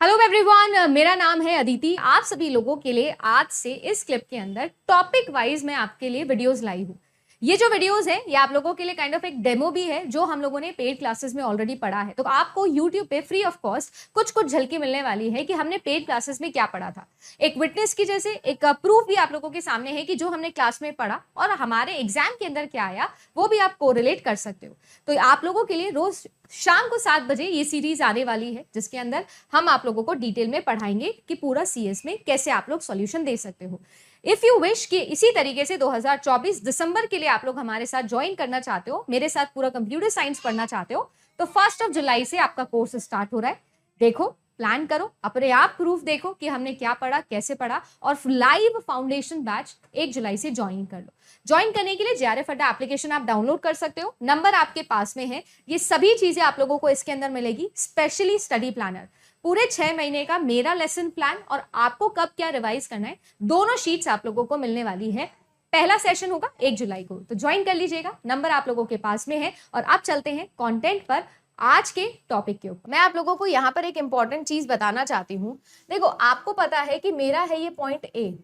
Hello everyone, मेरा नाम है अदिति। आप सभी लोगों के लिए आज से इस क्लिप के अंदर टॉपिक वाइज मैं आपके लिए वीडियोस लाई हूँ। ये जो वीडियोस है ये आप लोगों के लिए काइंड ऑफ एक डेमो भी है जो हम लोगों ने पेड क्लासेस में ऑलरेडी पढ़ा है। तो आपको यूट्यूब पे फ्री ऑफ कॉस्ट कुछ कुछ झलकी मिलने वाली है कि हमने पेड क्लासेस में क्या पढ़ा था। एक विटनेस की जैसे एक प्रूफ भी आप लोगों के सामने है कि जो हमने क्लास में पढ़ा और हमारे एग्जाम के अंदर क्या आया वो भी आप कोरिलेट कर सकते हो। तो आप लोगों के लिए रोज शाम को 7 बजे ये सीरीज आने वाली है जिसके अंदर हम आप लोगों को डिटेल में पढ़ाएंगे कि पूरा सीएस में कैसे आप लोग सॉल्यूशन दे सकते हो। इफ यू विश कि इसी तरीके से 2024 दिसंबर के लिए आप लोग हमारे साथ ज्वाइन करना चाहते हो, मेरे साथ पूरा कंप्यूटर साइंस पढ़ना चाहते हो, तो 1 जुलाई से आपका कोर्स स्टार्ट हो रहा है। देखो, प्लान करो, अपने आप प्रूफ देखो कि हमने क्या पढ़ा, कैसे पढ़ा, और लाइव फाउंडेशन बैच 1 जुलाई से ज्वाइन कर लो। ज्वाइन करने के लिए जेआरएफ अड्डा एप्लीकेशन आप डाउनलोड कर सकते हो, नंबर आपके पास में है। ये सभी चीजें आप लोगों को इसके अंदर मिलेगी, स्पेशली स्टडी प्लानर, पूरे 6 महीने का मेरा लेसन प्लान और आपको कब क्या रिवाइज करना है, दोनों शीट्स आप लोगों को मिलने वाली है। पहला सेशन होगा 1 जुलाई को, तो ज्वाइन कर लीजिएगा, नंबर आप लोगों के पास में है। और आप चलते हैं कंटेंट पर, आज के टॉपिक के ऊपर। मैं आप लोगों को यहाँ पर एक इंपॉर्टेंट चीज बताना चाहती हूँ। देखो, आपको पता है कि मेरा है ये पॉइंट ए,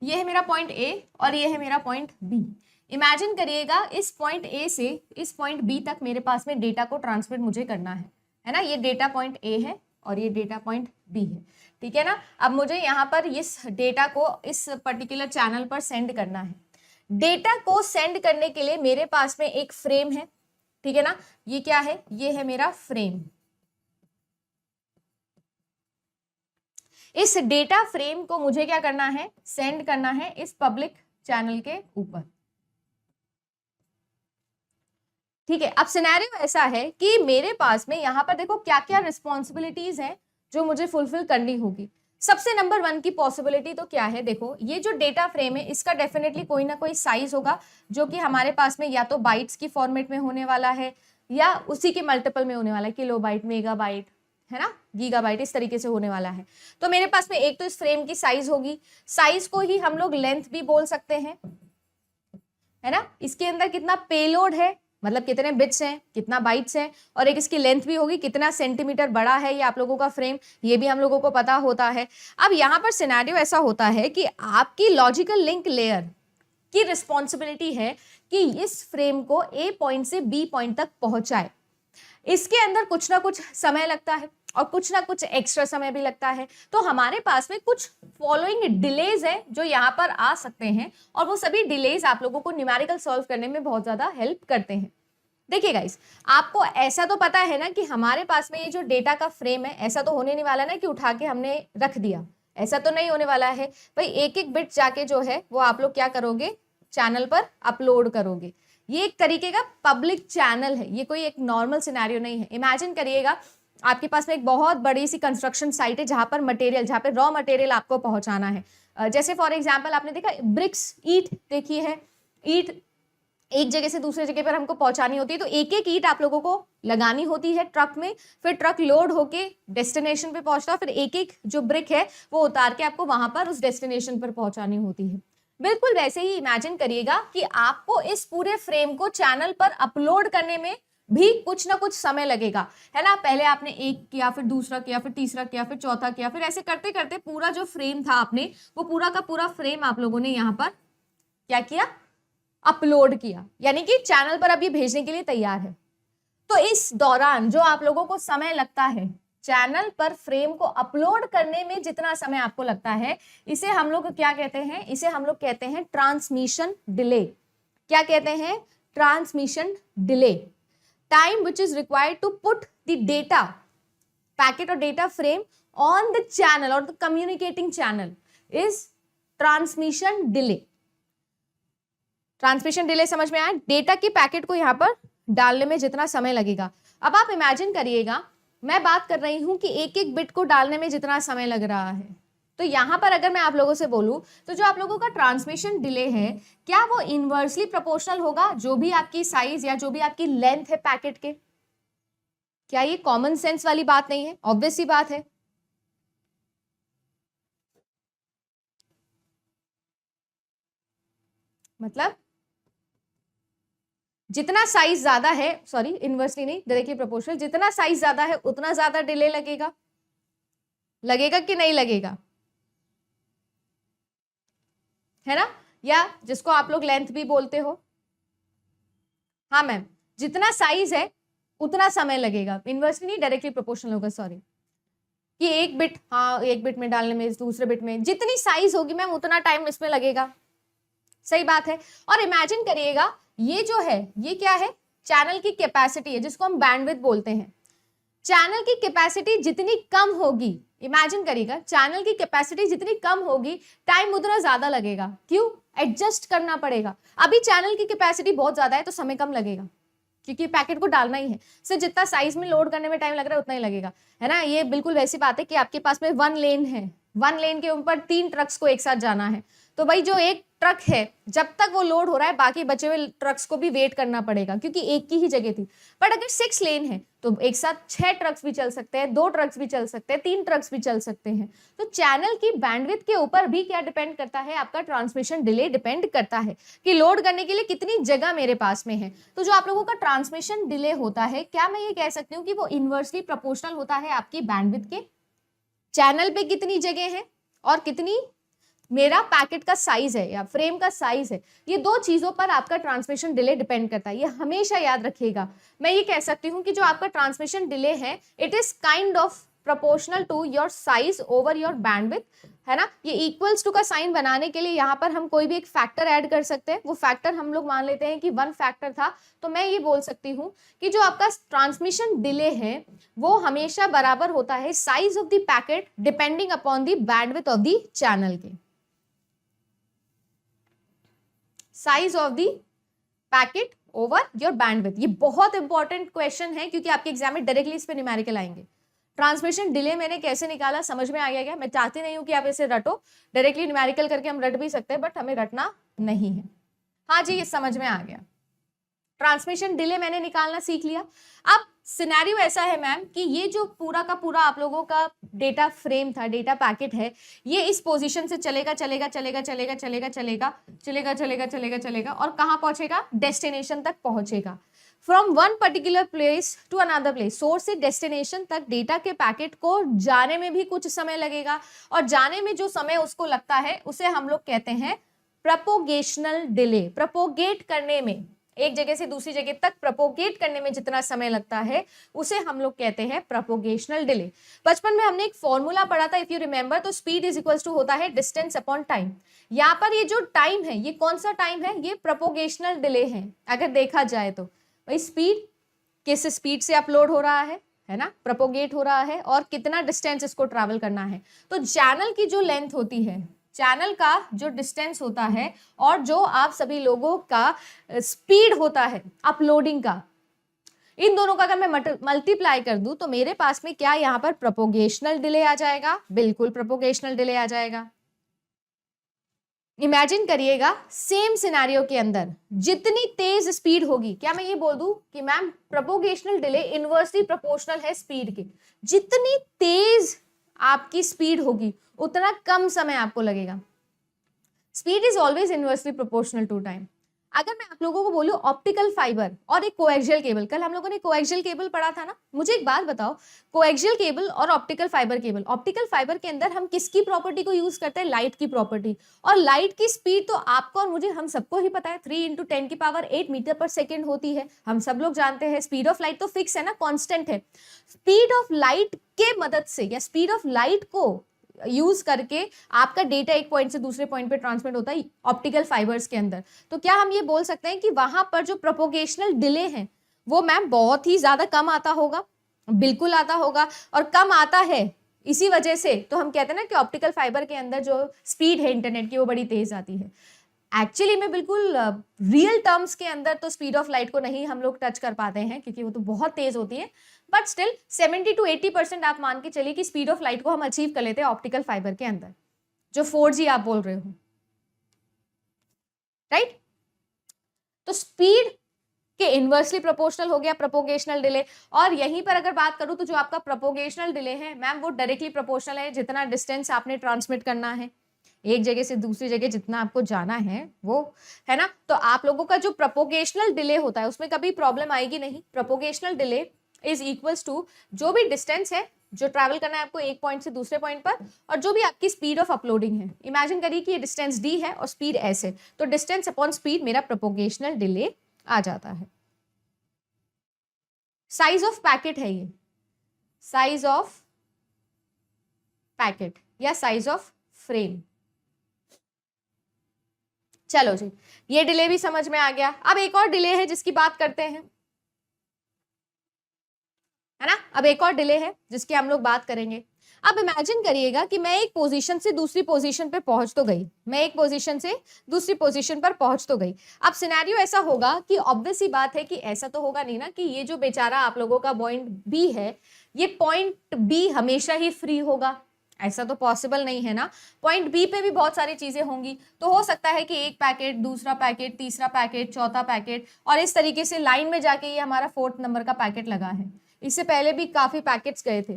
ये है मेरा पॉइंट ए और ये है मेरा पॉइंट बी। इमेजिन करिएगा इस पॉइंट ए से इस पॉइंट बी तक मेरे पास में डेटा को ट्रांसमिट मुझे करना है ना। ये डेटा पॉइंट ए है और ये डेटा पॉइंट बी है, ठीक है ना। अब मुझे यहाँ पर इस डेटा को इस पर्टिकुलर चैनल पर सेंड करना है। डेटा को सेंड करने के लिए मेरे पास में एक फ्रेम है, ठीक है ना। ये क्या है? ये है मेरा फ्रेम। इस डेटा फ्रेम को मुझे क्या करना है? सेंड करना है इस पब्लिक चैनल के ऊपर, ठीक है। अब सिनेरियो ऐसा है कि मेरे पास में यहाँ पर देखो क्या क्या रिस्पॉन्सिबिलिटीज हैं जो मुझे फुलफिल करनी होगी। सबसे नंबर 1 की पॉसिबिलिटी तो क्या है? देखो, ये जो डेटा फ्रेम है इसका डेफिनेटली कोई ना कोई साइज होगा जो कि हमारे पास में या तो बाइट्स की फॉर्मेट में होने वाला है या उसी के मल्टीपल में होने वाला है, किलो बाइट, मेगा बाइट, है ना, गीगा बाइट, इस तरीके से होने वाला है। तो मेरे पास में एक तो इस फ्रेम की साइज होगी, साइज को ही हम लोग लेंथ भी बोल सकते हैं, है ना। इसके अंदर कितना पेलोड है, मतलब कितने बिट्स हैं, कितना बाइट्स हैं, और एक इसकी लेंथ भी होगी, कितना सेंटीमीटर बड़ा है ये आप लोगों का फ्रेम, ये भी हम लोगों को पता होता है। अब यहाँ पर सिनेरियो ऐसा होता है कि आपकी लॉजिकल लिंक लेयर की रिस्पॉन्सिबिलिटी है कि इस फ्रेम को ए पॉइंट से बी पॉइंट तक पहुंचाए। इसके अंदर कुछ ना कुछ समय लगता है और कुछ ना कुछ एक्स्ट्रा समय भी लगता है। तो हमारे पास में कुछ फॉलोइंग डिलेज है जो यहाँ पर आ सकते हैं, और वो सभी डिलेज आप लोगों को न्यूमेरिकल सॉल्व करने में बहुत ज्यादा हेल्प करते हैं। देखिए गाइस, आपको ऐसा तो पता है ना कि हमारे पास में ये जो डेटा का फ्रेम है, ऐसा तो होने नहीं वाला ना कि उठा के हमने रख दिया, ऐसा तो नहीं होने वाला है भाई। एक एक बिट जाके जो है वो आप लोग क्या करोगे? चैनल पर अपलोड करोगे। ये एक तरीके का पब्लिक चैनल है, ये कोई एक नॉर्मल सिनेरियो नहीं है। इमेजिन करिएगा आपके पास में एक बहुत बड़ी सी कंस्ट्रक्शन साइट है जहां पर मटेरियल, जहां पर रॉ मटेरियल आपको पहुंचाना है। जैसे फॉर एग्जांपल आपने देखा ब्रिक्स, ईट देखी है, ईट एक जगह से दूसरे जगह पर हमको पहुंचानी होती है, तो एक एक ईंट आप लोगों को लगानी होती है ट्रक में, फिर ट्रक लोड होके डेस्टिनेशन पे पहुंचता है, फिर एक एक जो ब्रिक है वो उतार के आपको वहां पर उस डेस्टिनेशन पर पहुंचानी होती है। बिल्कुल वैसे ही इमेजिन करिएगा कि आपको इस पूरे फ्रेम को चैनल पर अपलोड करने में भी कुछ ना कुछ समय लगेगा, है ना। पहले आपने एक किया, फिर दूसरा किया, फिर तीसरा किया, फिर चौथा किया, फिर ऐसे करते करते पूरा जो फ्रेम था आपने, वो पूरा का पूरा फ्रेम आप लोगों ने यहाँ पर क्या किया? अपलोड किया, यानी कि चैनल पर अब ये भेजने के लिए तैयार है। तो इस दौरान जो आप लोगों को समय लगता है चैनल पर फ्रेम को अपलोड करने में, जितना समय आपको लगता है, इसे हम लोग क्या कहते हैं? इसे हम लोग कहते हैं ट्रांसमिशन डिले। क्या कहते हैं? Transmission delay. Time which is required to put the data packet और data frame on the channel और the communicating channel is transmission delay. Transmission delay समझ में आया? डेटा के पैकेट को यहां पर डालने में जितना समय लगेगा। अब आप इमेजिन करिएगा, मैं बात कर रही हूं कि एक एक बिट को डालने में जितना समय लग रहा है, तो यहां पर अगर मैं आप लोगों से बोलूं तो जो आप लोगों का ट्रांसमिशन डिले है, क्या वो इनवर्सली प्रोपोर्शनल होगा जो भी आपकी साइज या जो भी आपकी लेंथ है पैकेट के? क्या ये कॉमन सेंस वाली बात नहीं है? ऑब्वियस सी बात है। मतलब जितना साइज ज्यादा है, सॉरी इनवर्सली नहीं, डायरेक्टली प्रोपोर्शनल, जितना साइज ज्यादा है उतना ज्यादा डिले लगेगा। लगेगा कि नहीं लगेगा, है ना? या जिसको आप लोग लेंथ भी बोलते हो। हाँ मैम, जितना साइज है उतना समय लगेगा, इनवर्सली नहीं डायरेक्टली प्रोपोर्शनल होगा, सॉरी, कि एक बिट, हाँ एक बिट में डालने में, दूसरे बिट में जितनी साइज होगी मैम उतना टाइम इसमें लगेगा। सही बात है। और इमेजिन करिएगा ये जो है ये क्या है, चैनल की कैपेसिटी है जिसको हम बैंडविड्थ बोलते हैं। चैनल की कैपेसिटी जितनी कम होगी, इमेजिन करिएगा चैनल की कैपेसिटी जितनी कम होगी टाइम उतना ज्यादा लगेगा। क्यों? एडजस्ट करना पड़ेगा। अभी चैनल की कैपेसिटी बहुत ज्यादा है तो समय कम लगेगा क्योंकि पैकेट को डालना ही है, सिर्फ जितना साइज में लोड करने में टाइम लग रहा है उतना ही लगेगा, है ना? ये बिल्कुल वैसी बात है कि आपके पास में 1 लेन है, 1 लेन के ऊपर 3 ट्रक्स को एक साथ जाना है, तो भाई जो एक ट्रक है जब तक वो लोड हो रहा है बाकी बचे हुए ट्रक्स को भी वेट करना पड़ेगा क्योंकि एक की ही जगह थी। बट अगर 6 लेन है तो एक साथ 6 ट्रक्स भी चल सकते हैं, 2 ट्रक्स भी चल सकते हैं, 3 ट्रक्स भी चल सकते हैं। तो चैनल की बैंडविड्थ के ऊपर भी क्या डिपेंड करता है, आपका ट्रांसमिशन डिले डिपेंड करता है कि लोड करने के लिए कितनी जगह मेरे पास में है। तो जो आप लोगों का ट्रांसमिशन डिले होता है, क्या मैं ये कह सकती हूँ कि वो इनवर्सली प्रोपोर्शनल होता है आपकी बैंडविड्थ के? चैनल पे कितनी जगह है और कितनी मेरा पैकेट का साइज है या फ्रेम का साइज है, ये 2 चीजों पर आपका ट्रांसमिशन डिले डिपेंड करता है। ये हमेशा याद रखिएगा। मैं ये कह सकती हूँ कि जो आपका ट्रांसमिशन डिले है it is kind of proportional to your size over your bandwidth, है ना? ये इक्वल्स टू का साइन बनाने के लिए यहाँ पर हम कोई भी एक फैक्टर ऐड कर सकते हैं। वो फैक्टर हम लोग मान लेते हैं कि 1 फैक्टर था, तो मैं ये बोल सकती हूँ कि जो आपका ट्रांसमिशन डिले है वो हमेशा बराबर होता है size of the packet depending upon the bandwidth of the channel के। Size of the packet over your bandwidth, ये बहुत इंपॉर्टेंट क्वेश्चन है क्योंकि आपके एग्जाम में डायरेक्टली इस पे न्यूमेरिकल आएंगे। ट्रांसमिशन डिले मैंने कैसे निकाला समझ में आ गया क्या? मैं चाहती नहीं हूं कि आप इसे रटो, डायरेक्टली न्यूमेरिकल करके हम रट भी सकते हैं बट हमें रटना नहीं है। हाँ जी, ये समझ में आ गया। ट्रांसमिशन डिले मैंने निकालना सीख लिया। अब सिनेरियो ऐसा है मैम कि ये जो पूरा का पूरा आप लोगों का डेटा फ्रेम था, डेटा पैकेट है, ये इस पोजीशन से चलेगा चलेगा चलेगा चलेगा चलेगा चलेगा चलेगा चलेगा चलेगा चलेगा और कहाँ पहुंचेगा? डेस्टिनेशन तक पहुंचेगा। From one particular place to another place, source से डेस्टिनेशन तक डेटा के पैकेट को जाने में भी कुछ समय लगेगा और जाने में जो समय उसको लगता है उसे हम लोग कहते हैं प्रोपोगेशनल डिले। प्रोपोगेट करने में, एक जगह से दूसरी जगह तक प्रोपोगेट करने में जितना समय लगता है उसे हम लोग कहते हैं प्रोपोगेशनल डिले। बचपन में हमने एक फॉर्मूला पढ़ा था इफ यू रिमेंबर, तो स्पीड इज इक्वल्स टू होता है डिस्टेंस अपॉन टाइम। यहाँ पर ये जो टाइम है ये कौन सा टाइम है? ये प्रोपोगेशनल डिले है। अगर देखा जाए तो भाई स्पीड, किस स्पीड से अपलोड हो रहा है ना, प्रोपोगेट हो रहा है और कितना डिस्टेंस इसको ट्रैवल करना है। तो चैनल की जो लेंथ होती है, चैनल का जो डिस्टेंस होता है और जो आप सभी लोगों का स्पीड होता है अपलोडिंग का, इन दोनों का अगर मैं मल्टीप्लाई कर दूं तो मेरे पास में क्या यहाँ पर प्रोपोगेशनल डिले आ जाएगा? बिल्कुल प्रोपोगेशनल डिले आ जाएगा। इमेजिन करिएगा सेम सिनेरियो के अंदर जितनी तेज स्पीड होगी, क्या मैं ये बोल दूं कि मैम प्रोपोगेशनल डिले इनवर्सली प्रोपोर्शनल है स्पीड के? जितनी तेज आपकी स्पीड होगी उतना कम समय आपको लगेगा। Speed is always inversely proportional to time. अगर मैं आप लोगों को बोलूं ऑप्टिकल फाइबर और एक कोएक्सियल केबल, कल हम लोगों ने कोएक्सियल केबल पढ़ा था ना, मुझे एक बात बताओ, कोएक्सियल केबल और optical fibre cable, optical fibre के अंदर हम किसकी प्रॉपर्टी को यूज करते हैं? लाइट की प्रॉपर्टी। और लाइट की स्पीड तो आपको और मुझे, हम सबको ही पता है 3 × 10⁸ मीटर पर सेकेंड होती है। हम सब लोग जानते हैं स्पीड ऑफ लाइट तो फिक्स है ना, कॉन्स्टेंट है। स्पीड ऑफ लाइट के मदद से या स्पीड ऑफ लाइट को यूज करके आपका डेटा एक पॉइंट से दूसरे पॉइंट पे ट्रांसमिट होता है ऑप्टिकल फाइबर्स के अंदर। तो क्या हम ये बोल सकते हैं कि वहां पर जो प्रोपोगेशनल डिले है वो मैम बहुत ही ज्यादा कम आता होगा? बिल्कुल आता होगा। और कम आता है इसी वजह से तो हम कहते हैं ना कि ऑप्टिकल फाइबर के अंदर जो स्पीड है इंटरनेट की वो बड़ी तेज आती है। एक्चुअली में बिल्कुल रियल टर्म्स के अंदर तो स्पीड ऑफ लाइट को नहीं हम लोग टच कर पाते हैं क्योंकि वो तो बहुत तेज होती है, बट स्टिल 70 to 80% आप मान के चलिए कि स्पीड ऑफ लाइट को हम अचीव कर लेते हैं ऑप्टिकल फाइबर के अंदर, जो 4G आप बोल रहे हो, राइट? तो स्पीड के इनवर्सली प्रोपोर्शनल हो गया प्रोपोगेशनल डिले। और यहीं पर अगर बात करूं तो जो आपका प्रोपोगेशनल डिले है मैम वो डायरेक्टली प्रोपोर्शनल है जितना डिस्टेंस आपने ट्रांसमिट करना है। एक जगह से दूसरी जगह जितना आपको जाना है वो, है ना। तो आप लोगों का जो प्रोपोगेशनल डिले होता है उसमें कभी प्रॉब्लम आएगी नहीं। प्रोपोगेशनल डिले इज इक्वल्स टू जो भी डिस्टेंस है जो ट्रैवल करना है आपको एक पॉइंट से दूसरे पॉइंट पर, और जो भी आपकी स्पीड ऑफ अपलोडिंग है। इमेजिन करिए कि ये डिस्टेंस d है और स्पीड s है, तो डिस्टेंस अपॉन स्पीड मेरा प्रोपोगेशनल डिले आ जाता है। साइज ऑफ पैकेट है ये, साइज ऑफ पैकेट या साइज ऑफ फ्रेम। चलो जी, ये डिले भी समझ में आ गया। अब एक और डिले है जिसकी बात करते हैं, है ना। अब एक और डिले है जिसकी हम लोग बात करेंगे। अब इमेजिन करिएगा कि मैं एक पोजीशन से दूसरी पोजीशन पे पहुंच तो गई, मैं एक पोजीशन से दूसरी पोजीशन पर पहुंच तो गई। अब सिनेरियो ऐसा होगा कि ऑब्वियस ही बात है कि ऐसा तो होगा नहीं ना कि ये जो बेचारा आप लोगों का पॉइंट बी है, ये पॉइंट बी हमेशा ही फ्री होगा, ऐसा तो पॉसिबल नहीं है ना। पॉइंट बी पे भी बहुत सारी चीजें होंगी, तो हो सकता है कि एक पैकेट, दूसरा पैकेट, तीसरा पैकेट, चौथा पैकेट, और इस तरीके से लाइन में जाके ये हमारा 4th नंबर का पैकेट लगा है। इससे पहले भी काफी पैकेट्स गए थे,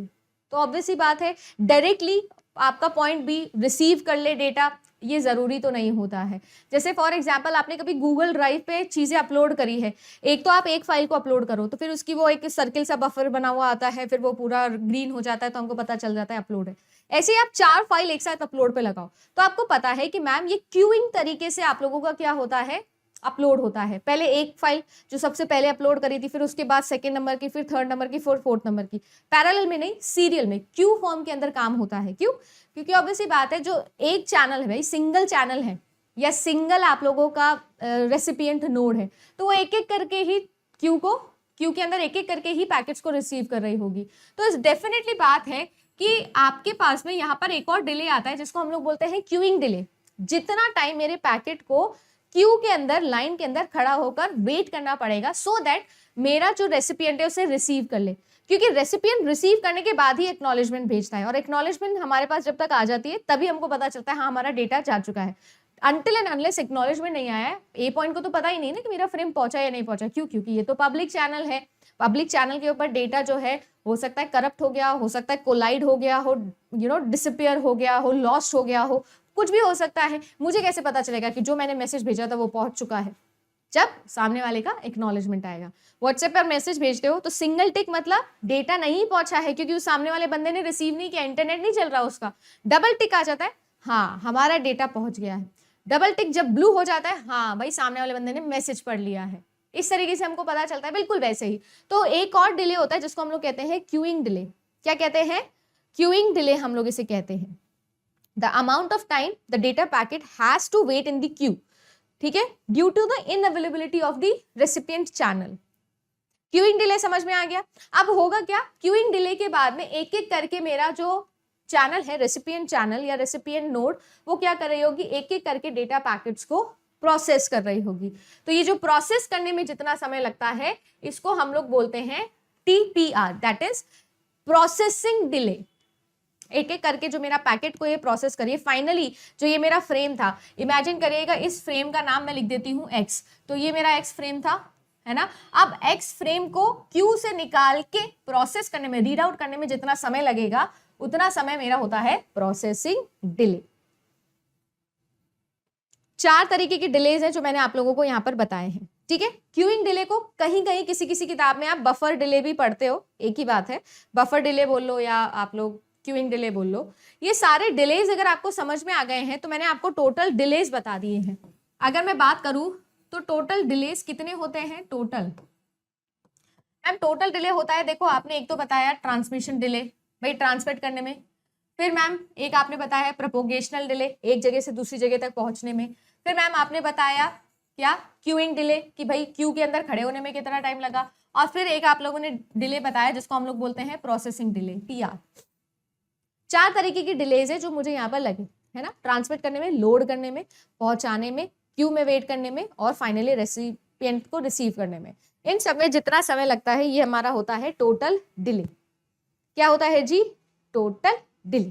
तो ऑब्वियस ही बात है डायरेक्टली आपका पॉइंट बी रिसीव कर ले डेटा, ये जरूरी तो नहीं होता है। जैसे फॉर एग्जांपल आपने कभी गूगल ड्राइव पे चीजें अपलोड करी है, एक तो आप एक फाइल को अपलोड करो तो फिर उसकी वो एक सर्किल सा बफर बना हुआ आता है, फिर वो पूरा ग्रीन हो जाता है तो हमको पता चल जाता है अपलोड है। ऐसे ही आप 4 फाइल एक साथ अपलोड पे लगाओ तो आपको पता है कि मैम ये क्यूइंग तरीके से आप लोगों का क्या होता है, अपलोड होता है। पहले एक फाइल जो सबसे पहले अपलोड करी थी, फिर उसके बाद 2nd नंबर की, फिर 3rd नंबर की, फिर 4th नंबर की, पैरेलल में नहीं सीरियल में, क्यू फॉर्म के अंदर काम होता है। क्यों? क्योंकि ऑब्वियसली बात है जो एक चैनल है भाई, सिंगल चैनल है या सिंगल आप लोगों का रेसिपिएंट नोड है, तो वो एक एक करके ही क्यू के अंदर एक एक करके ही पैकेट्स को रिसीव कर रही होगी। तो इस डेफिनेटली बात है कि आपके पास में यहाँ पर एक और डिले आता है जिसको हम लोग बोलते हैं क्यूइंग डिले। जितना टाइम मेरे पैकेट को क्यू के अंदर, लाइन के अंदर खड़ा होकर वेट करना पड़ेगा सो दैट मेरा जो रेसिपिएंट है उसे रिसीव कर ले, क्योंकि रेसिपिएंट रिसीव करने के बाद ही एक्नॉलेजमेंट भेजता है, और एक्नॉलेजमेंट हमारे पास जब तक आ जाती है तभी हमको पता चलता है हाँ हमारा डेटा जा चुका है। अनटिल एंड अनलेस एक्नॉलेजमेंट नहीं आया है, ए पॉइंट को तो पता ही नहीं ना कि मेरा फ्रेम पहुंचा या नहीं पहुंचा। क्यों? क्योंकि ये तो पब्लिक चैनल है, पब्लिक चैनल के ऊपर डेटा जो है हो सकता है करप्ट हो गया, हो सकता है कोलाइड हो गया हो, डिसअपियर हो गया हो, लॉस्ट हो गया हो, कुछ भी हो सकता है। मुझे कैसे पता चलेगा कि जो मैंने मैसेज भेजा था वो पहुंच चुका है? जब सामने वाले का एक्नॉलेजमेंट आएगा। व्हाट्सएप पर मैसेज भेजते हो तो सिंगल टिक मतलब डेटा नहीं पहुंचा है, क्योंकि उस सामने वाले बंदे ने रिसीव नहीं किया, इंटरनेट नहीं चल रहा उसका। डबल टिक आ जाता है, हाँ हमारा डेटा पहुंच गया है। डबल टिक जब ब्लू हो जाता है, हाँ भाई सामने वाले बंदे ने मैसेज पढ़ लिया है। इस तरीके से हमको पता चलता है। बिल्कुल वैसे ही तो एक और डिले होता है जिसको हम लोग कहते हैं क्यूइंग डिले। क्या कहते हैं? क्यूइंग डिले हम लोग इसे कहते हैं। The amount of time the data packet has to wait in the queue, ठीक है, due to the inavailability of the recipient channel। Queuing delay समझ में आ गया। अब होगा क्या, क्यूइंग डिले के बाद में एक एक करके मेरा जो चैनल है, रेसिपिएंट चैनल या रेसिपिएंट नोड, वो क्या कर रही होगी, एक एक करके डेटा पैकेट्स को प्रोसेस कर रही होगी। तो ये जो प्रोसेस करने में जितना समय लगता है इसको हम लोग बोलते हैं TPR, that is processing delay. एक एक करके जो मेरा पैकेट को ये प्रोसेस करिए। फाइनली जो ये मेरा फ्रेम था, इमेजिन करिएगा इस फ्रेम का नाम मैं लिख देती हूँ X, तो ये मेरा X फ्रेम था, है ना। अब X फ्रेम को Q से निकाल के प्रोसेस करने में, रीड आउट करने में जितना समय लगेगा उतना समय मेरा होता है प्रोसेसिंग डिले। 4 तरीके की डिलेज हैं जो मैंने आप लोगों को यहाँ पर बताए हैं, ठीक है। क्यूइंग डिले को कहीं कहीं किसी किसी किताब में आप बफर डिले भी पढ़ते हो, एक ही बात है, बफर डिले बोल लो या आप लोग क्यूइंग डिले बोल लो। ये सारे डिलेज अगर आपको समझ में आ गए हैं तो मैंने आपको टोटल डिलेज बता दिए हैं। अगर मैं बात करूं तो टोटल डिलेज कितने होते हैं? टोटल डिले होता है, देखो आपने एक तो बताया ट्रांसमिशन डिले, भाई ट्रांसमिट करने में। फिर मैम एक आपने बताया प्रोपोगेशनल डिले, एक जगह से दूसरी जगह तक पहुंचने में। फिर मैम आपने बताया क्या, क्यूइंग डिले, कि भाई क्यू के अंदर खड़े होने में कितना टाइम लगा। और फिर एक आप लोगों ने डिले बताया जिसको हम लोग बोलते हैं प्रोसेसिंग डिले, TR। 4 तरीके की डिलेज है जो मुझे यहाँ पर लगे, है ना, ट्रांसमिट करने में, लोड करने में, पहुंचाने में, क्यू में वेट करने में, और फाइनली रेसिपिएंट को रिसीव करने में। इन सब में जितना समय लगता है ये हमारा होता है टोटल डिले। क्या होता है जी? Total delay.